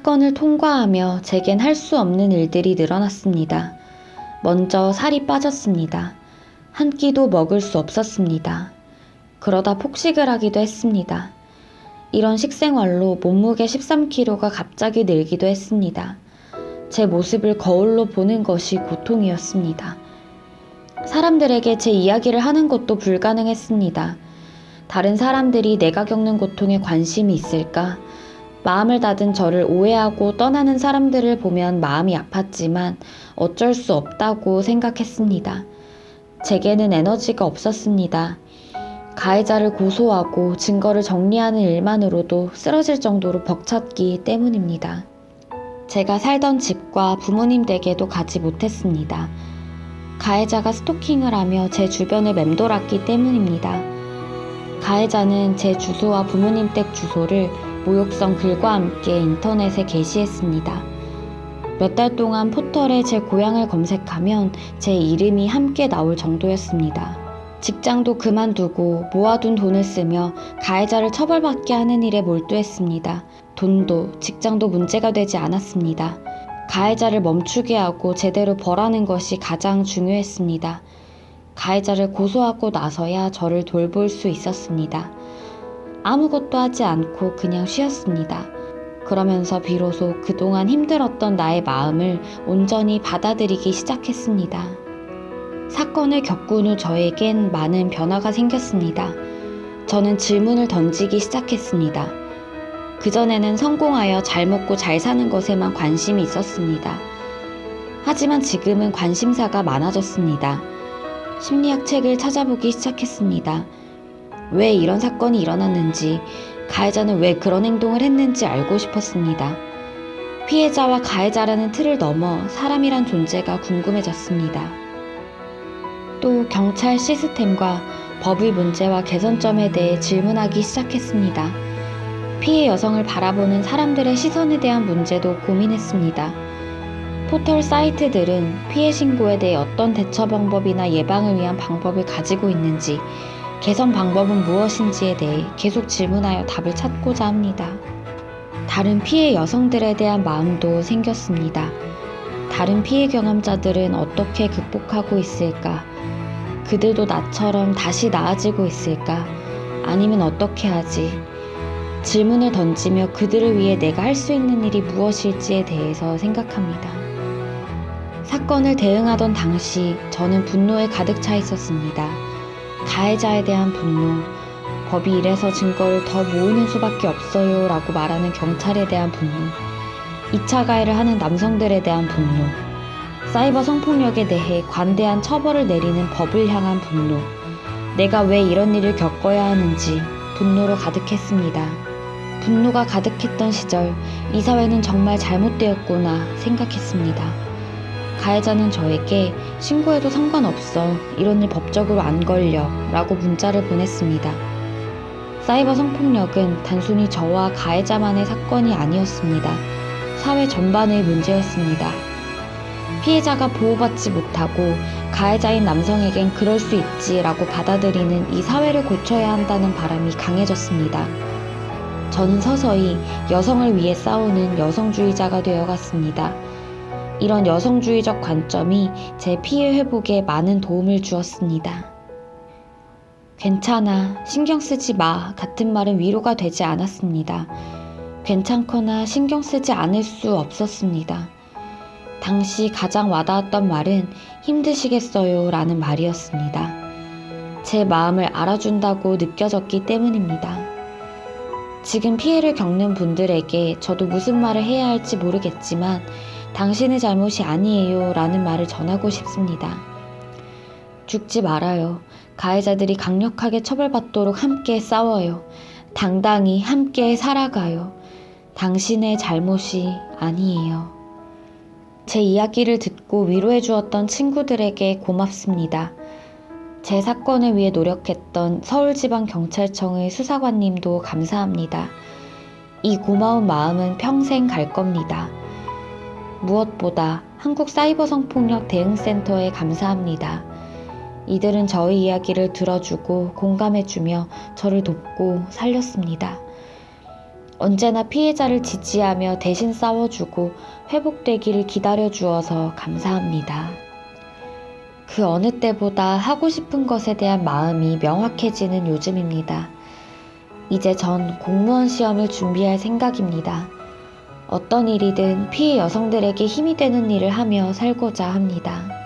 사건을 통과하며 제겐 할 수 없는 일들이 늘어났습니다. 먼저 살이 빠졌습니다. 한 끼도 먹을 수 없었습니다. 그러다 폭식을 하기도 했습니다. 이런 식생활로 몸무게 13kg가 갑자기 늘기도 했습니다. 제 모습을 거울로 보는 것이 고통이었습니다. 사람들에게 제 이야기를 하는 것도 불가능했습니다. 다른 사람들이 내가 겪는 고통에 관심이 있을까? 마음을 닫은 저를 오해하고 떠나는 사람들을 보면 마음이 아팠지만 어쩔 수 없다고 생각했습니다. 제게는 에너지가 없었습니다. 가해자를 고소하고 증거를 정리하는 일만으로도 쓰러질 정도로 벅찼기 때문입니다. 제가 살던 집과 부모님 댁에도 가지 못했습니다. 가해자가 스토킹을 하며 제 주변을 맴돌았기 때문입니다. 가해자는 제 주소와 부모님 댁 주소를 모욕성 글과 함께 인터넷에 게시했습니다. 몇 달 동안 포털에 제 고향을 검색하면 제 이름이 함께 나올 정도였습니다. 직장도 그만두고 모아둔 돈을 쓰며 가해자를 처벌받게 하는 일에 몰두했습니다. 돈도 직장도 문제가 되지 않았습니다. 가해자를 멈추게 하고 제대로 벌하는 것이 가장 중요했습니다. 가해자를 고소하고 나서야 저를 돌볼 수 있었습니다. 아무것도 하지 않고 그냥 쉬었습니다. 그러면서 비로소 그동안 힘들었던 나의 마음을 온전히 받아들이기 시작했습니다. 사건을 겪은 후 저에겐 많은 변화가 생겼습니다. 저는 질문을 던지기 시작했습니다. 그전에는 성공하여 잘 먹고 잘 사는 것에만 관심이 있었습니다. 하지만 지금은 관심사가 많아졌습니다. 심리학 책을 찾아보기 시작했습니다. 왜 이런 사건이 일어났는지, 가해자는 왜 그런 행동을 했는지 알고 싶었습니다. 피해자와 가해자라는 틀을 넘어 사람이란 존재가 궁금해졌습니다. 또 경찰 시스템과 법의 문제와 개선점에 대해 질문하기 시작했습니다. 피해 여성을 바라보는 사람들의 시선에 대한 문제도 고민했습니다. 포털 사이트들은 피해 신고에 대해 어떤 대처 방법이나 예방을 위한 방법을 가지고 있는지, 개선 방법은 무엇인지에 대해 계속 질문하여 답을 찾고자 합니다. 다른 피해 여성들에 대한 마음도 생겼습니다. 다른 피해 경험자들은 어떻게 극복하고 있을까? 그들도 나처럼 다시 나아지고 있을까? 아니면 어떻게 하지? 질문을 던지며 그들을 위해 내가 할 수 있는 일이 무엇일지에 대해서 생각합니다. 사건을 대응하던 당시 저는 분노에 가득 차 있었습니다. 가해자에 대한 분노, 법이 이래서 증거를 더 모으는 수밖에 없어요 라고 말하는 경찰에 대한 분노, 2차 가해를 하는 남성들에 대한 분노, 사이버 성폭력에 대해 관대한 처벌을 내리는 법을 향한 분노, 내가 왜 이런 일을 겪어야 하는지 분노로 가득했습니다. 분노가 가득했던 시절, 이 사회는 정말 잘못되었구나 생각했습니다. 가해자는 저에게 신고해도 상관없어, 이런 일 법적으로 안 걸려 라고 문자를 보냈습니다. 사이버 성폭력은 단순히 저와 가해자만의 사건이 아니었습니다. 사회 전반의 문제였습니다. 피해자가 보호받지 못하고 가해자인 남성에겐 그럴 수 있지 라고 받아들이는 이 사회를 고쳐야 한다는 바람이 강해졌습니다. 저는 서서히 여성을 위해 싸우는 여성주의자가 되어갔습니다. 이런 여성주의적 관점이 제 피해 회복에 많은 도움을 주었습니다. 괜찮아, 신경 쓰지 마 같은 말은 위로가 되지 않았습니다. 괜찮거나 신경 쓰지 않을 수 없었습니다. 당시 가장 와닿았던 말은 힘드시겠어요 라는 말이었습니다. 제 마음을 알아준다고 느껴졌기 때문입니다. 지금 피해를 겪는 분들에게 저도 무슨 말을 해야 할지 모르겠지만 당신의 잘못이 아니에요 라는 말을 전하고 싶습니다. 죽지 말아요. 가해자들이 강력하게 처벌받도록 함께 싸워요. 당당히 함께 살아가요. 당신의 잘못이 아니에요. 제 이야기를 듣고 위로해 주었던 친구들에게 고맙습니다. 제 사건을 위해 노력했던 서울지방경찰청의 수사관님도 감사합니다. 이 고마운 마음은 평생 갈 겁니다. 무엇보다 한국사이버성폭력 대응센터에 감사합니다. 이들은 저의 이야기를 들어주고 공감해주며 저를 돕고 살렸습니다. 언제나 피해자를 지지하며 대신 싸워주고 회복되기를 기다려주어서 감사합니다. 그 어느 때보다 하고 싶은 것에 대한 마음이 명확해지는 요즘입니다. 이제 전 공무원 시험을 준비할 생각입니다. 어떤 일이든 피해 여성들에게 힘이 되는 일을 하며 살고자 합니다.